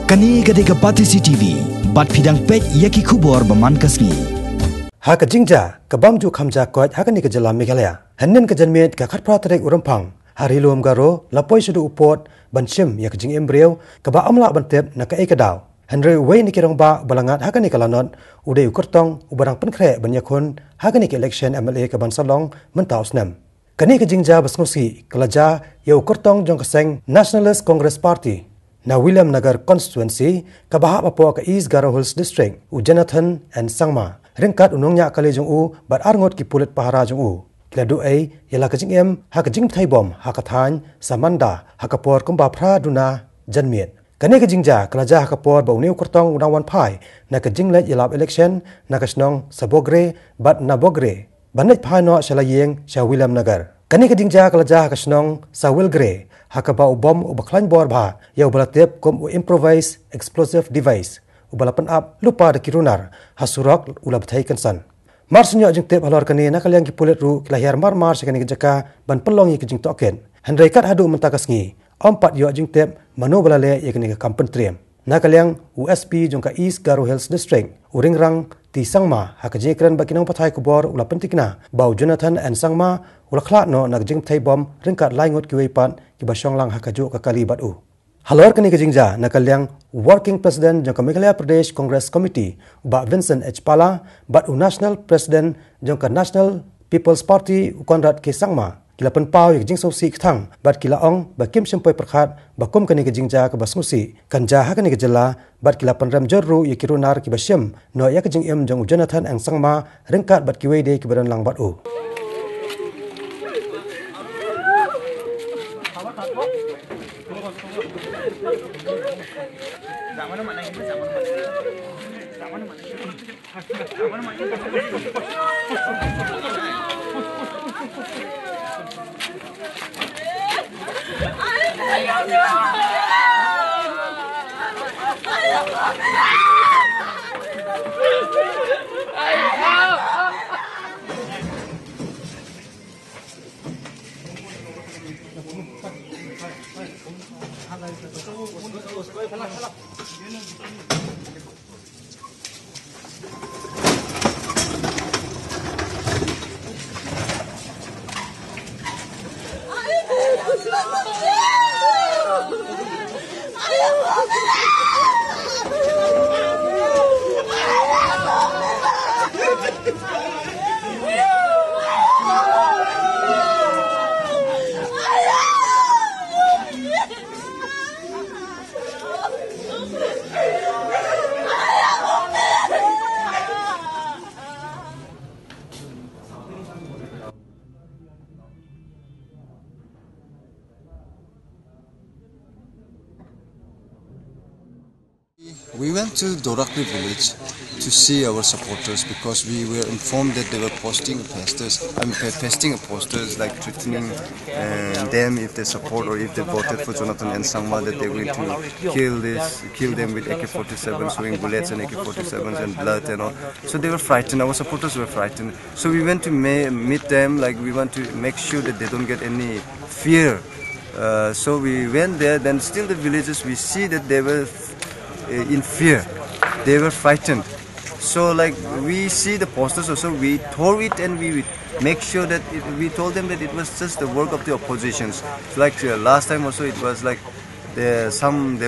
Kani gade ka pati CCTV, bat pidang pet yaki kubor baman kasni. Haka jingja, kabam ju khamja kot haka ni ka jala Meghalaya. Hannen ka janmet ka khatpra tarek urampang. Hari luam garo, lapoi sudu upot, ban Shim yak Jingim breu, kaba amla bantep na ka ekadaw. Henry wei ni kirong ba balangat haka ni kalanot, udai Kyrtong ubarang penkre ban yakun haka ni election MLA ka ban Salong mentaus nem. Kani ka jingja basngusi kalaja yau Kyrtong Jong kaseng Nationalist Congress Party na Williamnagar constituency kabahap apo ka East Garo Hills district u Jonathan and Sangma ringkat unongnya kali jong u bat arngot ki pulit pahara jong u kiladu ai yala ka jingem ha ka jing thai bom ha ka than samanda ha ka por kumba phra duna janmiet kani ka jingja kalaja ha ka por ba uniu Kyrtong unang wan phai na ka jinglet yalap election na ka snong sabogre bat na bogre banit phano shalayeng sha Williamnagar kani ka jingja kalaja ka snong sa wilgre haka ba ubom ubaklan bor ba yau balatep kom u improvise explosive device ubalapan up lupa de Runar hasurok ulab thai kansan marsunyo jingtep halor kani nakalyang ki pulet ru kilahir mar sekani jaka ban pelong yi kijing token handrai kat hadu mentakas ngi ompat yo jingtep mano balale yakni ka kampen trem nakalyang USP jongka East Garo Hills district uringrang ti Sangma haka jekran bakinang pathai kubor ula pentikna bau Jonathan and Sangma ula khlat no nak jing thai bom ringkat laingot ki weipat ki basong lang haka ju ka kali bat u halor kani ka jingja nakalyang working president jongka Meghalaya Pradesh Congress Committee ba Vincent H Pala bat u national president jongka National People's Party Konrad K Sangma kila penpau yak jing sosi khang bat kila ong ba kim simpoi prakhat ba kum kani ka jingja ka basmusi kanja ha kani ka jala bat kila panram jorru yak Runar ki basyam no yak jing em jong Jonathan ang Sangma ringkat bat ki weide ki badan lang bat u We went to Dorakli village to see our supporters because we were informed that they were pasting posters like threatening them if they support or if they voted for Jonathan and Sangma that they're going to kill them with AK-47, showing bullets and AK-47s and blood and all. So they were frightened. Our supporters were frightened. So we went to meet them. Like we want to make sure that they don't get any fear. So we went there. Then still the villagers, we see that they were in fear, they were frightened. So like we see the posters also, we tore it and we make sure that we told them that it was just the work of the oppositions. So like last time also it was like some of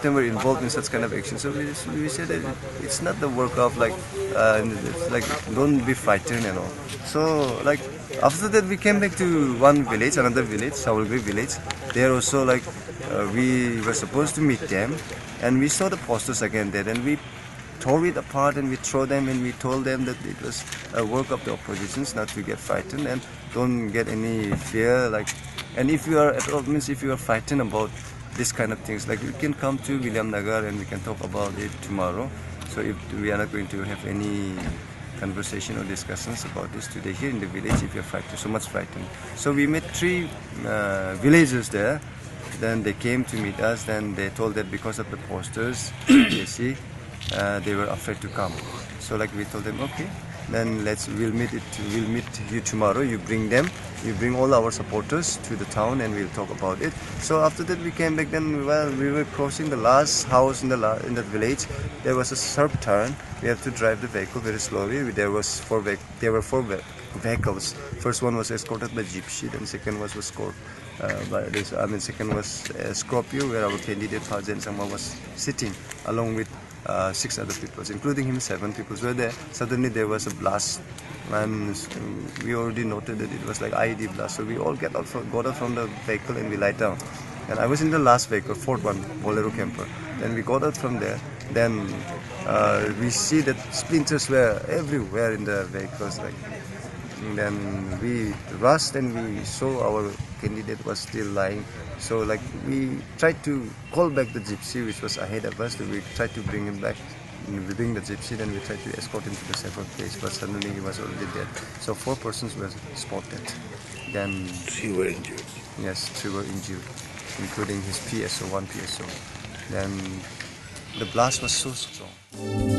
them were involved in such kind of action. So we said that it's not the work of like don't be frightened and all. So like after that we came back to another village, Sawalgri village. There also like we were supposed to meet them, and we saw the posters again there, and we tore it apart and we throw them, and we told them that it was a work of the oppositions, not to get frightened and don't get any fear. Like, and if you are at all if you are frightened about this kind of things, like you can come to Williamnagar and we can talk about it tomorrow. So if we are not going to have any conversation or discussions about this today here in the village, if you're frightened, so much frightened. So we met 3 villagers there. Then they came to meet us. Then they told that because of the posters they see, they were afraid to come. So like we told them, okay, then we'll meet you tomorrow. You bring all our supporters to the town, and we'll talk about it. So after that we came back. Then while we were crossing the last house in that village, there was a sharp turn. We have to drive the vehicle very slowly. There were four vehicles. First one was escorted by gypsy, then second was escorted by this. Second was Scorpio, where our candidate Fajan Sama was sitting along with 6 other people, including him. 7 people were there. Suddenly there was a blast, and we already noted that it was like IED blast. So we all got out from the vehicle and we lied down. And I was in the last vehicle, fourth one, Bolero camper. Then we got out from there. Then we see that splinters were everywhere in the vehicles. Then we rushed and we saw our candidate was still lying. So we tried to call back the gypsy which was ahead of us. We tried to bring him back. We bring the gypsy, then we tried to escort him to the safer place, but suddenly he was already dead. So 4 persons were spotted. Then 3 were injured. Yes, 3 were injured, including his PSO, 1 PSO. Then the blast was so strong.